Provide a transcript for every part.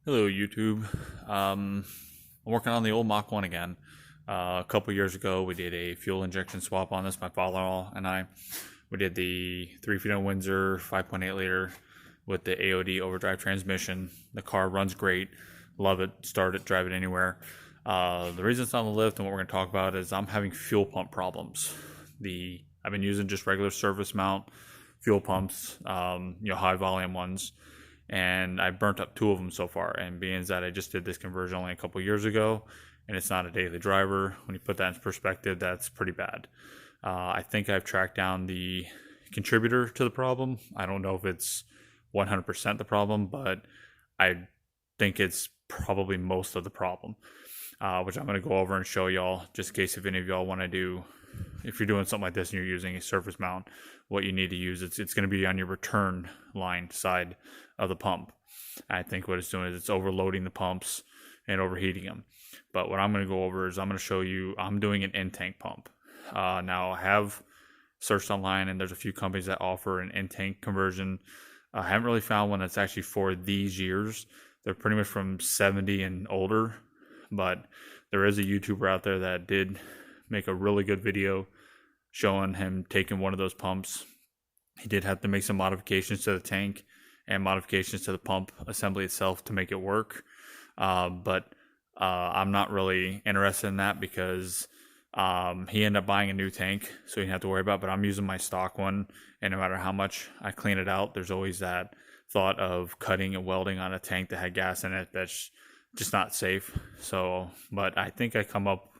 Hello, YouTube. I'm working on the old Mach 1 again. A couple years ago, we did a fuel injection swap on this. My father-in-law and I. We did the 3 Feet Windsor 5.8 liter with the AOD overdrive transmission. The car runs great. Love it. Start it, drive it anywhere. The reason it's on the lift and what we're going to talk about is I'm having fuel pump problems. I've been using just regular service mount fuel pumps, high volume ones, and I burnt up 2 of them so far. And being that I just did this conversion only a couple years ago, and it's not a daily driver, when you put that in perspective, that's pretty bad. I think I've tracked down the contributor to the problem. I don't know if it's 100% the problem, but I think it's probably most of the problem, which I'm going to go over and show y'all, just in case if any of y'all want to do, if you're doing something like this and you're using a surface mount, what you need to use. It's going to be on your return line side of the pump. I think what it's doing is it's overloading the pumps and overheating them. But what I'm going to go over is I'm going to show you, I'm doing an in-tank pump. Now I have searched online and there's a few companies that offer an in-tank conversion. I haven't really found one that's actually for these years. They're pretty much from 70 and older, but there is a YouTuber out there that did make a really good video showing him taking one of those pumps. He did have to make some modifications to the tank and modifications to the pump assembly itself to make it work. But I'm not really interested in that because he ended up buying a new tank, so he didn't have to worry about it. But I'm using my stock one, and no matter how much I clean it out, there's always that thought of cutting and welding on a tank that had gas in it. That's just not safe. So, but I think I come up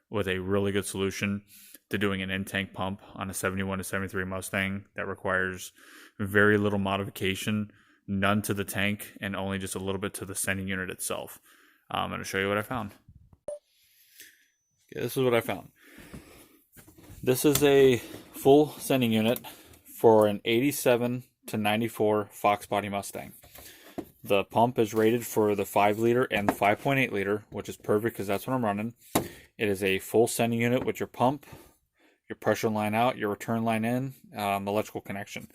with a really good solution to doing an in-tank pump on a 71 to 73 Mustang that requires very little modification, none to the tank, and only just a little bit to the sending unit itself. I'm going to show you what I found. Okay, this is what I found. This is a full sending unit for an 87 to 94 Fox body Mustang. The pump is rated for the 5 liter and the 5.8 liter, which is perfect because that's what I'm running. It is a full sending unit with your pump, your pressure line out, your return line in, electrical connection.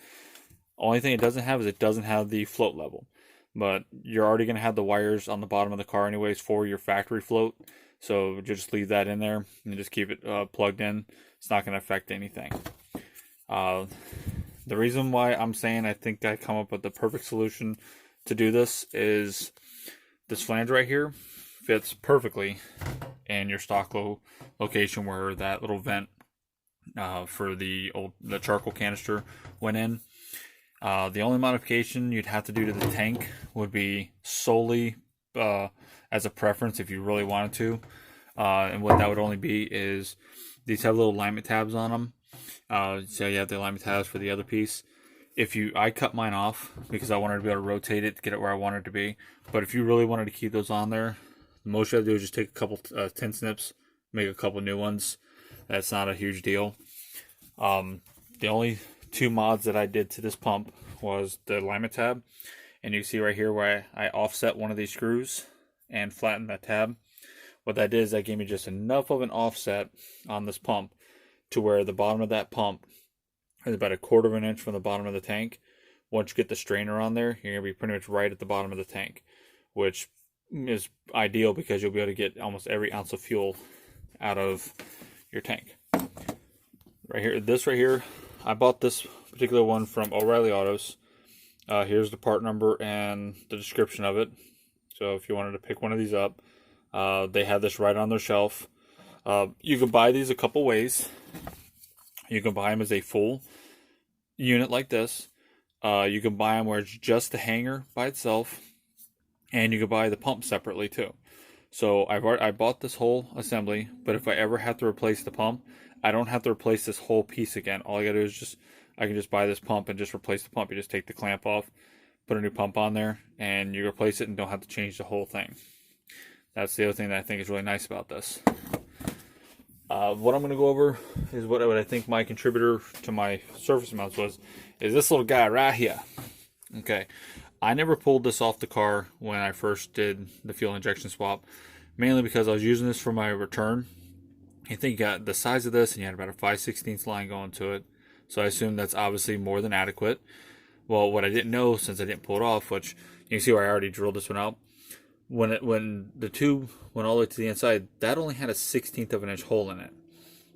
Only thing it doesn't have is it doesn't have the float level. But you're already going to have the wires on the bottom of the car anyways for your factory float. So just leave that in there and just keep it plugged in. It's not going to affect anything. The reason why I'm saying I think I come up with the perfect solution to do this is this flange right here fits perfectly in your stock location where that little vent for the charcoal canister went in. The only modification you'd have to do to the tank would be solely as a preference if you really wanted to. And what that would only be is these have little alignment tabs on them. So you have the alignment tabs for the other piece. I cut mine off because I wanted to be able to rotate it to get it where I wanted it to be. But if you really wanted to keep those on there, the most you have to do is just take a couple tin snips, make a couple new ones. That's not a huge deal. The only 2 mods that I did to this pump was the alignment tab, and you see right here where I offset one of these screws and flattened that tab. What that did is that gave me just enough of an offset on this pump to where the bottom of that pump is about 1/4 of an inch from the bottom of the tank. Once you get the strainer on there, you're going to be pretty much right at the bottom of the tank, which is ideal because you'll be able to get almost every ounce of fuel out of your tank. Right here, this right here, I bought this particular one from O'Reilly Autos. Here's the part number and the description of it. So if you wanted to pick one of these up, they have this right on their shelf. You can buy these a couple ways. You can buy them as a full unit like this. You can buy them where it's just the hanger by itself, and you can buy the pump separately too. So I bought this whole assembly, but if I ever have to replace the pump, I don't have to replace this whole piece again. All I gotta do is I can just buy this pump and just replace the pump. You just take the clamp off, put a new pump on there, and you replace it and don't have to change the whole thing. That's the other thing that I think is really nice about this. What I'm going to go over is what I think my contributor to my surface mounts is this little guy right here. Okay, I never pulled this off the car when I first did the fuel injection swap, mainly because I was using this for my return. I think you got the size of this and you had about a 5/16 line going to it, so I assume that's obviously more than adequate. Well, what I didn't know, since I didn't pull it off, which you can see where I already drilled this one out, when the tube went all the way to the inside, that only had a 1/16 of an inch hole in it.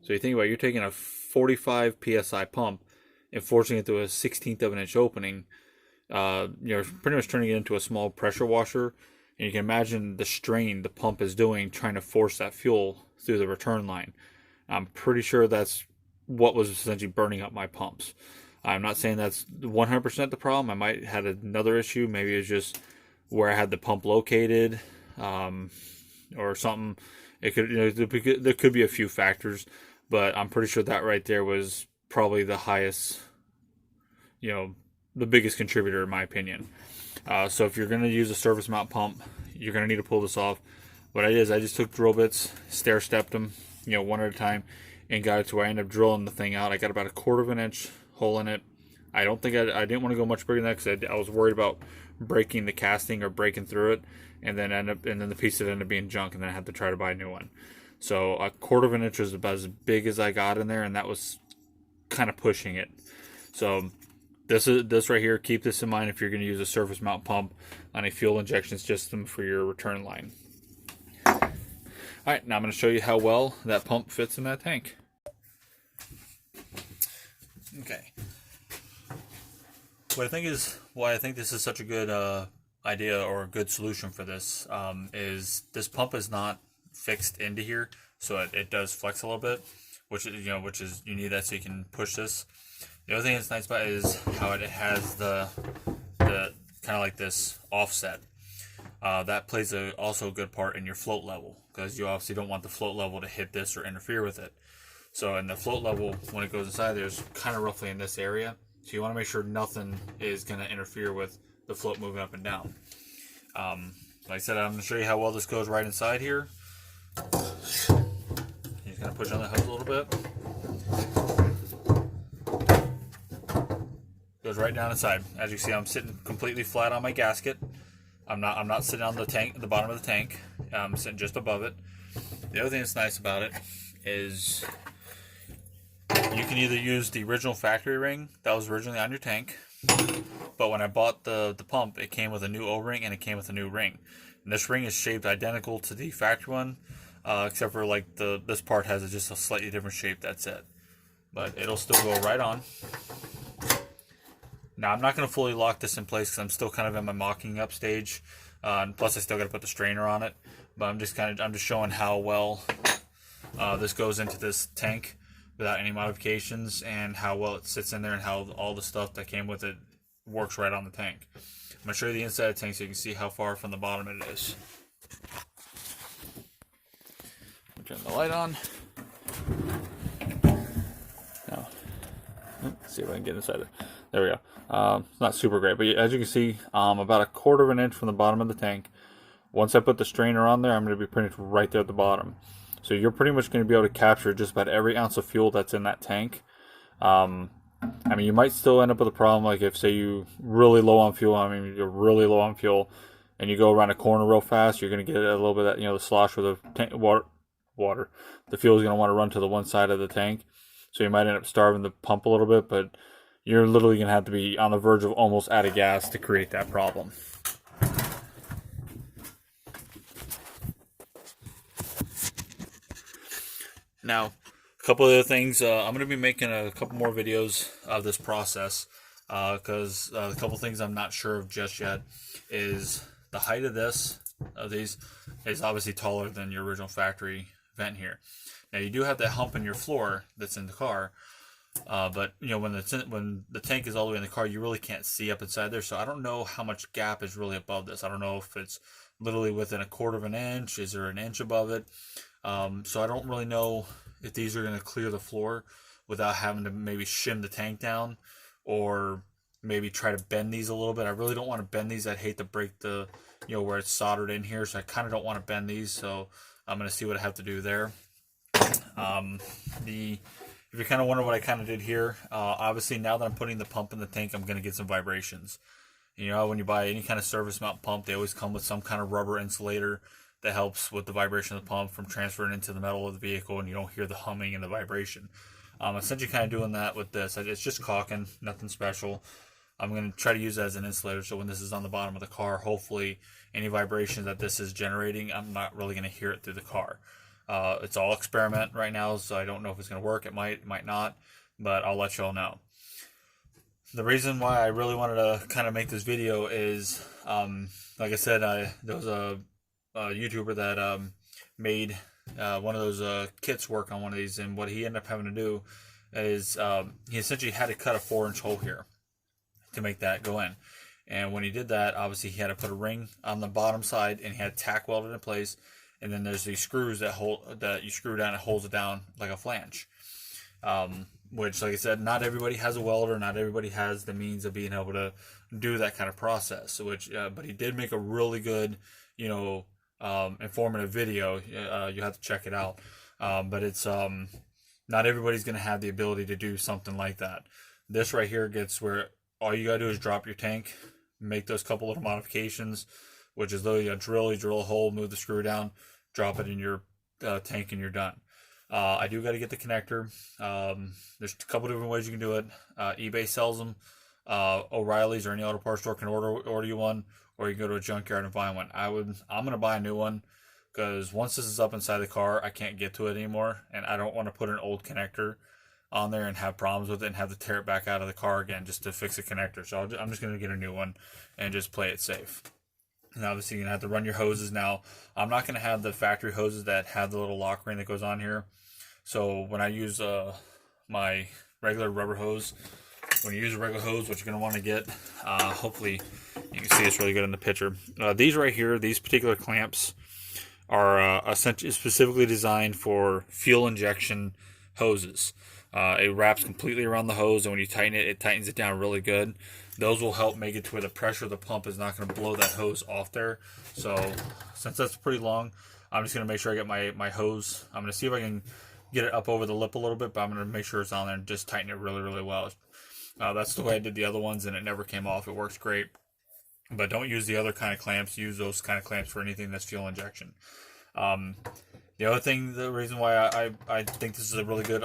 So you think about it, you're taking a 45 psi pump and forcing it through a 1/16 of an inch opening. You're pretty much turning it into a small pressure washer, and you can imagine the strain the pump is doing trying to force that fuel through the return line. I'm pretty sure that's what was essentially burning up my pumps. I'm not saying that's 100% the problem. I might have had another issue. Maybe it's just where I had the pump located, or something. It could, there could be a few factors, but I'm pretty sure that right there was probably the highest, the biggest contributor in my opinion. So if you're going to use a surface mount pump, you're going to need to pull this off. What I did is I just took drill bits, stair stepped them, one at a time, and got it to where I ended up drilling the thing out. I got about a 1/4 of an inch hole in it. I don't think I didn't want to go much bigger than that because I was worried about breaking the casting or breaking through it, and then the piece would end up being junk, and then I had to try to buy a new one. So a 1/4 of an inch was about as big as I got in there, and that was kind of pushing it. So this right here, keep this in mind if you're going to use a surface mount pump on a fuel injection system for your return line. Alright, now I'm going to show you how well that pump fits in that tank. Okay. Why I think this is such a good idea or a good solution for this is this pump is not fixed into here, so it does flex a little bit, which is you need that so you can push this. The other thing that's nice about it is how it has the kind of like this offset. That plays also a good part in your float level, because you obviously don't want the float level to hit this or interfere with it. So in the float level, when it goes inside, there's kind of roughly in this area. So you want to make sure nothing is going to interfere with the float moving up and down. Like I said, I'm going to show you how well this goes right inside here. Just going to push on the hose a little bit. Goes right down inside. As you see, I'm sitting completely flat on my gasket. I'm not sitting on the tank, the bottom of the tank. I'm sitting just above it. The other thing that's nice about it is you can either use the original factory ring that was originally on your tank, but when I bought the pump, it came with a new O-ring and it came with a new ring. And this ring is shaped identical to the factory one, except for like this part has just a slightly different shape. That's it. But it'll still go right on. Now I'm not going to fully lock this in place because I'm still kind of in my mocking up stage. Plus I still got to put the strainer on it. But I'm just showing how well this goes into this tank without any modifications, and how well it sits in there, and how all the stuff that came with it works right on the tank. I'm going to show you the inside of the tank so you can see how far from the bottom it is. Turn the light on. Now, let's see if I can get inside it. There we go. It's not super great, but as you can see, about a 1/4 of an inch from the bottom of the tank. Once I put the strainer on there, I'm going to be pretty much right there at the bottom. So you're pretty much going to be able to capture just about every ounce of fuel that's in that tank. I mean, you might still end up with a problem, like if, say, you're really low on fuel, you're really low on fuel, and you go around a corner real fast, you're going to get a little bit of that, the slosh where the water. The fuel is going to want to run to the one side of the tank. So you might end up starving the pump a little bit, but you're literally going to have to be on the verge of almost out of gas to create that problem. Now, a couple of other things. I'm going to be making a couple more videos of this process, because a couple things I'm not sure of just yet is the height of these is obviously taller than your original factory vent here. Now you do have that hump in your floor that's in the car, but when the tank is all the way in the car, you really can't see up inside there. So I don't know how much gap is really above this. I don't know if it's literally within a 1/4 of an inch. Is there an inch above it? So I don't really know if these are going to clear the floor without having to maybe shim the tank down, or maybe try to bend these a little bit. I really don't want to bend these. I'd hate to break the, where it's soldered in here. So I kind of don't want to bend these. So I'm going to see what I have to do there. If you're kind of wondering what I kind of did here, obviously now that I'm putting the pump in the tank, I'm going to get some vibrations. When you buy any kind of service mount pump, they always come with some kind of rubber insulator that helps with the vibration of the pump from transferring into the metal of the vehicle, and you don't hear the humming and the vibration. Essentially kind of doing that with this. It's just caulking, nothing special. I'm going to try to use it as an insulator, so when this is on the bottom of the car, hopefully any vibration that this is generating, I'm not really going to hear it through the car. It's all experiment right now, so I don't know if it's going to work. It might not, but I'll let you all know. The reason why I really wanted to kind of make this video is, like I said, there was a YouTuber that made one of those kits work on one of these, and what he ended up having to do is he essentially had to cut a 4-inch hole here to make that go in. And when he did that, obviously he had to put a ring on the bottom side, and he had tack welded in place. And then there's these screws that you screw down, and it holds it down like a flange. Which, like I said, not everybody has a welder, not everybody has the means of being able to do that kind of process. But he did make a really good, informative video. You have to check it out. But it's not everybody's going to have the ability to do something like that. This right here gets where all you got to do is drop your tank, make those couple little modifications, which is literally drill a hole, move the screw down, drop it in your tank, and you're done. I do got to get the connector. There's a couple different ways you can do it. eBay sells them. O'Reilly's or any auto parts store can order you one, or you can go to a junkyard and buy one. I'm gonna buy a new one, because once this is up inside the car, I can't get to it anymore, and I don't want to put an old connector on there and have problems with it and have to tear it back out of the car again just to fix the connector. So I'm just gonna get a new one and just play it safe. And obviously you're gonna have to run your hoses. Now, I'm not gonna have the factory hoses that have the little lock ring that goes on here. So when I use my regular rubber hose, when you use a regular hose, what you're going to want to get, hopefully you can see it's really good in the picture. These right here, these particular clamps are essentially specifically designed for fuel injection hoses. It wraps completely around the hose, and when you tighten it, it tightens it down really good. Those will help make it to where the pressure of the pump is not going to blow that hose off there. So since that's pretty long, I'm just going to make sure I get my hose. I'm going to see if I can get it up over the lip a little bit, but I'm going to make sure it's on there and just tighten it really, really well. That's the way I did the other ones, and it never came off. It works great. But don't use the other kind of clamps. Use those kind of clamps for anything that's fuel injection. The other thing, the reason why I think this is a really good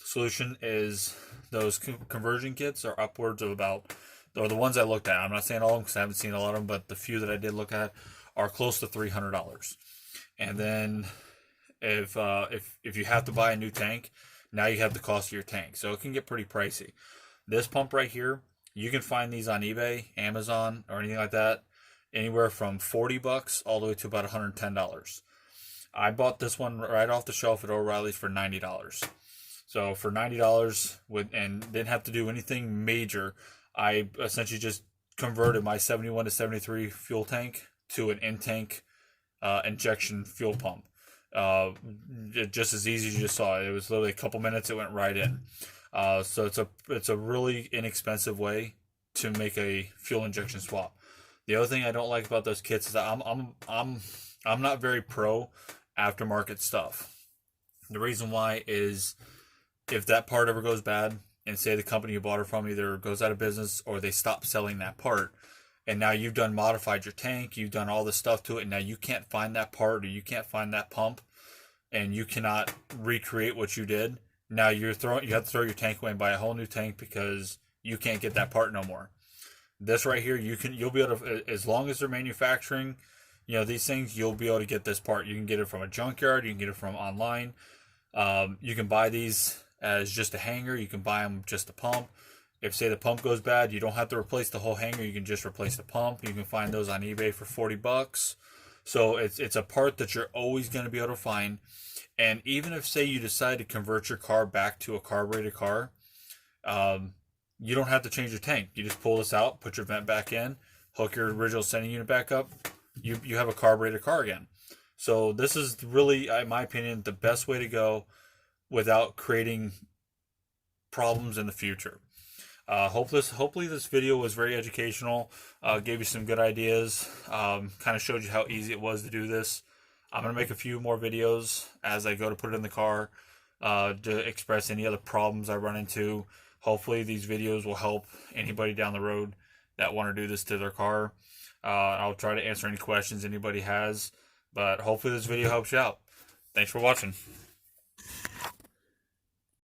solution is those conversion kits are upwards of about, or the ones I looked at, I'm not saying all of them because I haven't seen a lot of them, but the few that I did look at are close to $300. And then if you have to buy a new tank, now you have the cost of your tank. So it can get pretty pricey. This pump right here, you can find these on eBay, Amazon, or anything like that, anywhere from $40 all the way to about $110. I bought this one right off the shelf at O'Reilly's for $90. So for $90, and didn't have to do anything major, I essentially just converted my 71 to 73 fuel tank to an in-tank injection fuel pump. Just as easy as you just saw. It was literally a couple minutes, it went right in. So it's a really inexpensive way to make a fuel injection swap. The other thing I don't like about those kits is that I'm not very pro aftermarket stuff. The reason why is if that part ever goes bad, and say the company you bought it from either goes out of business or they stop selling that part, and now you've modified your tank, you've done all this stuff to it, and now you can't find that part or you can't find that pump, and you cannot recreate what you did. Now you have to throw your tank away and buy a whole new tank because you can't get that part no more. This right here, you'll be able to, as long as they're manufacturing, these things, you'll be able to get this part. You can get it from a junkyard, you can get it from online. You can buy these as just a hanger, you can buy them just a pump. If say the pump goes bad, you don't have to replace the whole hanger, you can just replace the pump. You can find those on eBay for $40. So it's a part that you're always going to be able to find. And even if say you decide to convert your car back to a carbureted car, you don't have to change your tank. You just pull this out, put your vent back in, hook your original sending unit back up, you have a carbureted car again. So this is really, in my opinion, the best way to go without creating problems in the future. Hopefully this video was very educational, gave you some good ideas, kind of showed you how easy it was to do this. I'm going to make a few more videos as I go to put it in the car to express any other problems I run into. Hopefully these videos will help anybody down the road that want to do this to their car. I'll try to answer any questions anybody has, but hopefully this video helps you out. Thanks for watching.